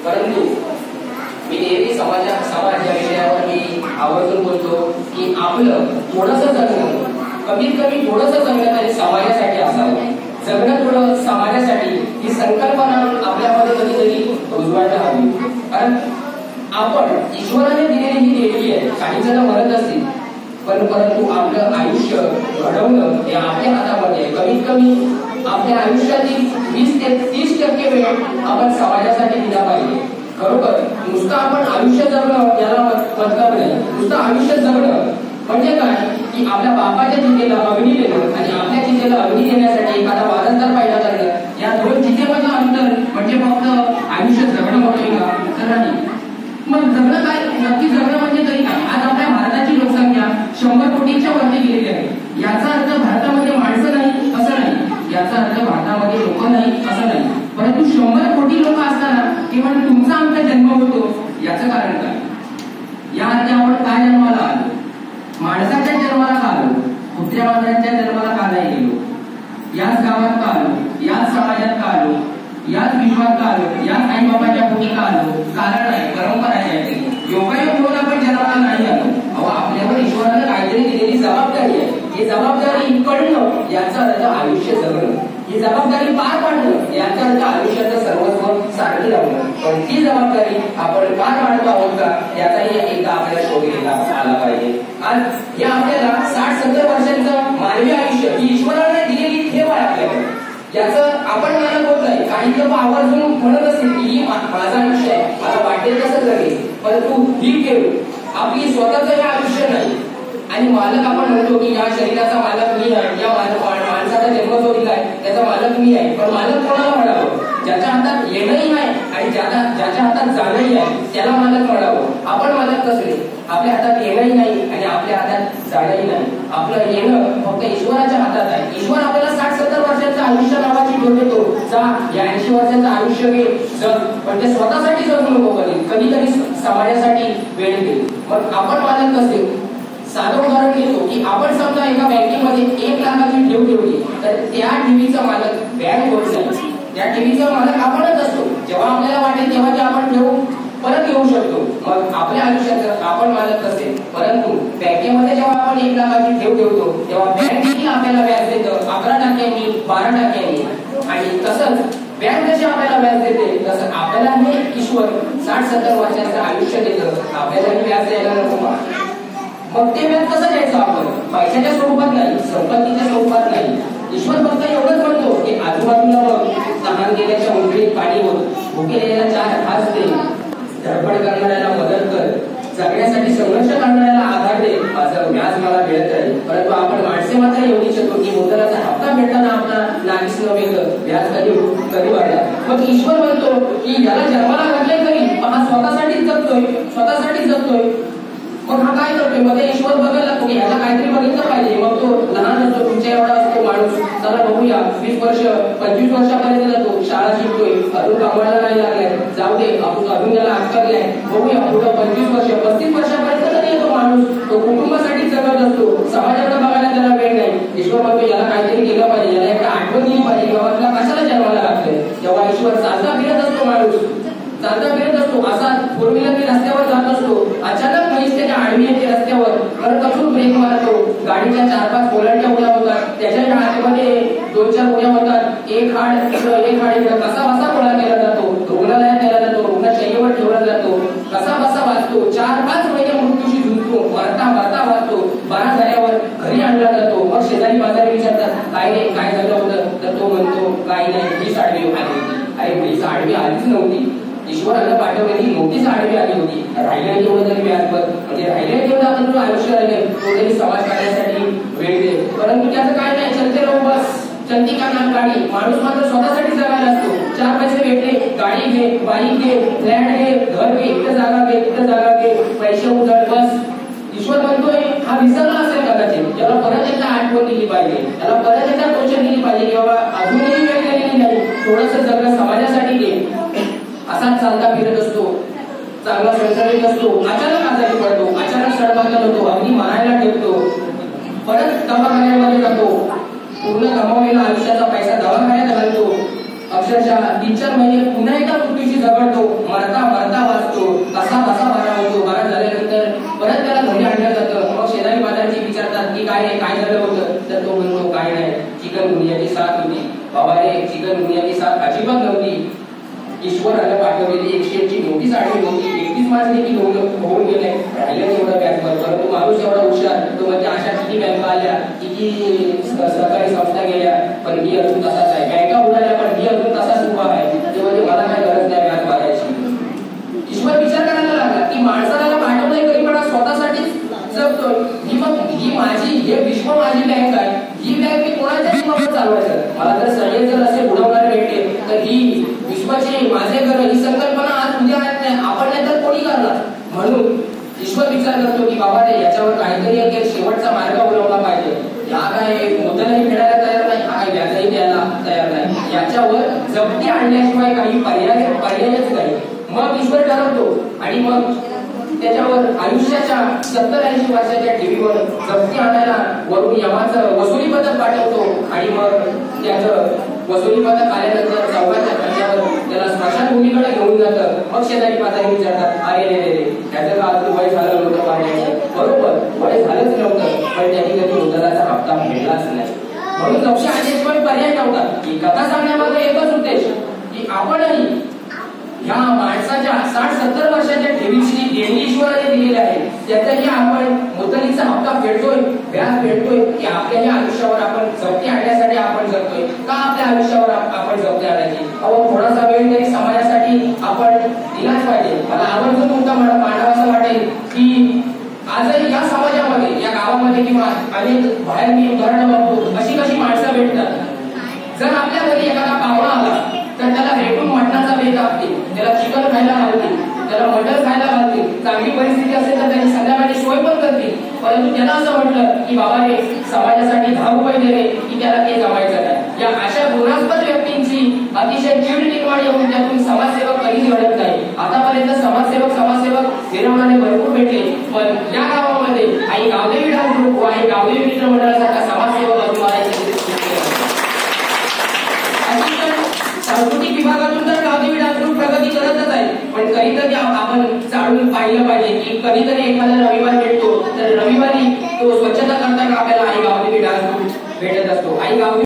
परंतु मी नेहमी समाज या विषयावर मी आवर्जून बोलतो की आपलं थोडंसं जगणं, कमीत कमी थोडंसं जगणं तरी समाजासाठी असावं. जगणं थोडं समाजासाठी ही संकल्पना आपल्यामध्ये कधीतरी रुजवायला हवी. कारण आपण ईश्वराने दिलेली ही देणगी आहे. काही जण म्हणत असतील परंतु आपलं आयुष्य घडवणं हे आपल्या हातामध्ये आहे. कमीत कमी आपल्या आयुष्यातील 20 ते 30% वेळ आपण समाजासाठी दिला पाहिजे. खरोखर नुसतं आपण आयुष्य जगणं याला मतलब नाही. नुसतं आयुष्य जगणं म्हणजे काय की आपल्या बापाच्या चितेला अग्नी देणं आणि आपल्या चितेला अग्नी देण्यासाठी एखादा वारसदार पैदा करणं, या दोन चितेमधलं अंतर म्हणजे फक्त आयुष्य जगणं म्हणतोय का? तर नाही. मग जगणं काय, नक्की जगणं म्हणजे तरी काय? आज आपल्या भारताची लोकसंख्या 100 कोटींच्या वरती गेलेली आहे. याचा अर्थ भारतामध्ये माणसं नाही असं नाही, याचा अर्थ भारतामध्ये लोक नाही असं नाही. परंतु 100 कोटी लोक असताना केवळ तुमचा आमचा जन्म होतो, याचं कारण काय? या अर्थ आपण काय जन्माला आलो? माणसाच्या जन्माला का आलो? कुत्र्या मांजरांच्या जन्माला का नाही गेलो? याच गावात का आलो? याच समाजात का आलो? याच विश्वात का आलो? याच आई बाबाच्या पोटी का आलो? कारण आहे, परंपरा आहे. योगायोग होऊन आपण जन्माला नाही आलो. अहो, आपल्यावर ईश्वरानं काहीतरी दिलेली जबाबदारी आहे. ही जबाबदारी कळणं याचा अर्थ आयुष्य जगणं, ही जबाबदारी पार पाडणं याचा अर्थ आयुष्याचं सर्वस्व सारखी लावणं. पण ती जबाबदारी आपण पार पाडतो आहोत का याचाही एकदा आपल्याला शोध घेतला आला पाहिजे. आज या आपल्याला 60-70 वर्षांचं मानवी आयुष्य ही ईश्वराने दिलेली ठेव आहे आपल्याकडे. याचं आपण मानत होत नाही. काही लोक आवर्जून म्हणत असतील की माझं आयुष्य आहे, मला वाटेल तसं जगेल. परंतु ही ठेव आपली स्वतःचं हे आयुष्य नाही. आणि मालक आपण म्हणतो की या शरीराचा मालक मी आहे, या माणसाचा जन्म जो दिलाय त्याचा मालक मी आहे. पण मालक कोणाला म्हणावं? ज्याच्या हातात येणंही आहे आणि ज्याच्या हातात जाणंही आहे त्याला मालक म्हणावं. आपण मालक कसले? आपल्या हातात येणंही नाही आणि आपल्या हातात जाणंही नाही. आपलं येणं फक्त ईश्वराच्या हातात आहे. ईश्वर आपल्याला 60-70 वर्षांचं आयुष्य नावाची ठेव देतो. जा, या 80 वर्षांचं आयुष्य घे, जग. पण ते स्वतःसाठी जगू नको, कधीतरी समाजासाठी वेळ घे. मग आपण मालक कसे? साधं उदाहरण घेतो की आपण समजा एका बँकेमध्ये 1 लाखाची ठेव ठेवली, तर त्या ठेवीचा मालक बँक होत नाही. त्या ठेवीचा मालक आपणच असतो. जेव्हा आपल्याला वाटेल तेव्हा ते आपण ठेव परत घेऊ शकतो. मग आपल्या आयुष्याचं आपण मालक असते. परंतु बँकेमध्ये जेव्हा आपण 1 लाखाची ठेव ठेवतो तेव्हा बँक देखील आपल्याला व्याज देतं 11%, 12%. आणि तसंच बँक जशी आपल्याला व्याज देते तसं आपल्याला हे ईश्वर 60-70 वर्षांचं आयुष्य देतं. आपल्यालाही व्याज द्यायला नको का? मग ते व्याज कसं द्यायचं? आपण पैशाच्या स्वरूपात नाही, संपत्तीच्या स्वरूपात नाही. ईश्वर फक्त एवढंच म्हणतो की आजूबाजूला बघ, तहान गेल्याच्या उंबरीत पाणी होत, भुकेलेल्या 4 घास दे, धडपड करणाऱ्याला मदत कर, जगण्यासाठी संघर्ष करणाऱ्याला आधार दे, माझं व्याज मला मिळत राहील. परंतु आपण माणसे मात्र एवढी शकतो की मुदलाचा हप्ता भेटताना आपला नागीच न वेगळं व्याज कधी वाढला. मग ईश्वर म्हणतो की याला जन्माला घातले तरी हा स्वतःसाठीच जगतोय. मग हा काय करतोय? मध्ये ईश्वर बघायला लागतो की ह्याला काहीतरी बघितलं पाहिजे. मग तो लहान असतो, तुमच्या एवढा असतो माणूस, चला बघूया 20 वर्ष 25 वर्षापर्यंत जातो, शाळा शिकतोय, अजून कामाला नाही लागलाय, जाऊ दे अजून याला आजकाल बघूया पुढं 25 वर्ष 35 वर्षापर्यंत तरी येतो माणूस. तो कुटुंबासाठी जगत असतो, समाजाकडे बघायला त्याला वेळ नाही. ईश्वर म्हणतो याला काहीतरी केलं पाहिजे, याला एक आठवण दिली पाहिजे किंवा तुला कशाला जन्माला लागतंय. तेव्हा ईश्वर चालता फिरत असतो, माणूस चालता फिरत असतो. असा 4 व्हीलरने रस्त्यावर जात असतो, अचानक म्हैस त्याच्या आडवी येते रस्त्यावर, परत अजून ब्रेक मारतो. गाडीच्या 4-5 पोलांच्या उड्या होतात, त्याच्या हातमध्ये 2-4 उड्या होतात. एक हाड इकडं कसा बसा गोळा केला जातो, रुग्णालयात नेला जातो, रुग्णशय्येवर ठेवला जातो, कसा बसा वाचतो. 4-5 महिने मृत्यूशी झुंजतो, मरता वाचतो. 12 झाल्यावर घरी आणला जातो. मग शेजारी बाजारी विचारतात काय रे काय झालं होतं? तर तो म्हणतो काही नाही, ही आडवी आली होती. अरे ही आडवी आलीच नव्हती, ईश्वरानं पाठवलेली मोठीच आडवी आली होती. राहिलेलं तेवढं तरी व्याज बघ, म्हणजे राहिलेलं तेवढं आपण जो आयुष्य राहिले तो तरी समाज कार्यासाठी वेळ दे. परंतु त्याचं काय नाही, चलते राहू बस, चलती का नाम गाडी. माणूस मात्र स्वतःसाठी जगायला असतो. 4 पैसे भेटले, गाडी घे, बाईक घे, फ्लॅट घे, घर घे, इथं जागा घे, पैसे उधळ बस. ईश्वर म्हणतोय हा विसरला असेल कदाचित, याला परत एकदा आठवण दिली पाहिजे, याला परत एकदा टोचन दिली पाहिजे की बाबा अजूनही वेळ गेलेली नाही, थोडंसं जगणं समाजासाठी दे. असाच चालता फिरत असतो, चांगला संसारिक असतो, अचानक आजारी पडतो, अचानक सडपातळ होतो, अगदी मारायला ठेवतो, परत दवाखान्यामध्ये जातो, पूर्ण गमावलेला आयुष्याचा पैसा दवाखान्यात घालतो, अक्षरशः 3-4 महिने पुन्हा एकदा मृत्यूशी झगडतो, मरता संदर्भामध्ये ईश्वराला पाठवलेली 101 ची नोटीस आली होती. 31 मार्च देखील होऊन गेले, राहिलं तेवढं बँकवर. परंतु माणूस एवढा हुशार, तो म्हणजे अशा किती बँका आल्या, किती सहकारी संस्था गेल्या, पण ही अजून तसाच आहे. बँका उडाल्या पण ही अजून तसाच उभा आहे. ते म्हणजे मला काय गरज नाही व्याज भरायची. ईश्वर विचार करायला लागला की माणसाला पाठवलंय तरी पण स्वतःसाठीच जगतोय. ही माझी, हे विश्व माझी बँक आहे. ही बँक मी कोणाच्याही मदत चालवायचं. मला जर सगळे जर असे उडवणारे भेटले तर ही विश्वाचे माझे घर, ही संकल्पना आज उद्या आपण नाही तर कोणी करणार. म्हणून ईश्वर विचार करतो की बाबा रे, याच्यावर काहीतरी एक शेवटचा मार्ग उडवला पाहिजे. या काय मुद्दलही फेडायला तयार नाही, हा काय व्याजही द्यायला तयार नाही. याच्यावर जप्ती आणल्याशिवाय काही पर्यायच नाही. मग ईश्वर ठरवतो आणि मग त्याच्यावर आयुष्याच्या 70-80 वर्षाच्या टीव्हीवर जप्ती आणायला वरून यमाचं वसुली पथक पाठवतो. आणि मग त्याचं वसुली पथक आल्यानंतर चौकाच्या कड्यावर त्याला स्मशानभूमीकडे घेऊन जातं. मग शेजारी पाजारी विचारतात, अरे रे रे, त्याचं का अजून वय झालं नव्हतं पाण्याचं? बरोबर, वय झालंच नव्हतं, पण त्यांनी कधी मुद्दलाचा हप्ता फेडलाच नाही. म्हणून लक्ष आणल्याशिवाय पर्याय नव्हता. ही कथा सांगण्यामागे एकच उद्देश की आपणही ह्या माणसाच्या 60-70 वर्षाच्या ठेवीची देणी ईश्वराने दिलेली आहे, त्याचाही आपण मुद्दलीचा हप्ता फेडतोय, व्याज फेडतोय की आपल्याही आयुष्यावर आपण जप्ती आणण्यासाठी आपण जगतोय. का आपल्या आयुष्यावर आपण जप्ती आणायची? थोडासा वेळ तरी समाजासाठी आपण दिलाच पाहिजे. मला आवर्जून तुमचा मांडावासा वाटेल की आजही या समाजामध्ये, या गावामध्ये किंवा अनेक बाहेर मी उदाहरणं बघतो, अशी कशी माणसं भेटतात. जर आपल्या घरी एखादा पाहुणा आला तर त्याला भेटून मटणाचा बेत असते, त्याला चिकन खायला घालतील, त्याला मटण खायला घालतील. चांगली परिस्थिती असेल तर त्यांनी संध्याकाळी सोय पण करतील. परंतु त्याला असं म्हटलं की बाबा रे, समाजासाठी 10 रुपये दिले की त्याला ते जमायचं नाही. या अशा गुणास्पद व्यक्तींची अतिशय चीड निर्माण येऊन त्यातून समाजसेवक कधीच घडत नाही. आतापर्यंत समाजसेवक फिरवणारे भरपूर भेटले, पण या गावामध्ये आई गावदेवी डान्स ग्रुप व आई गावदेवी मित्र मंडळासारखा समाजसेवक अजून सांस्कृतिक विभागातून तर गावदेवी डान्स ग्रुप प्रगती करतच आहे. पण कधीतरी आपण चालून पाहिलं पाहिजे की कधीतरी एखादा रविवार भेटतो तर रविवारी तो स्वच्छता करताना आपल्याला आई गावदेवी डान्स ग्रुप भेटत असतो.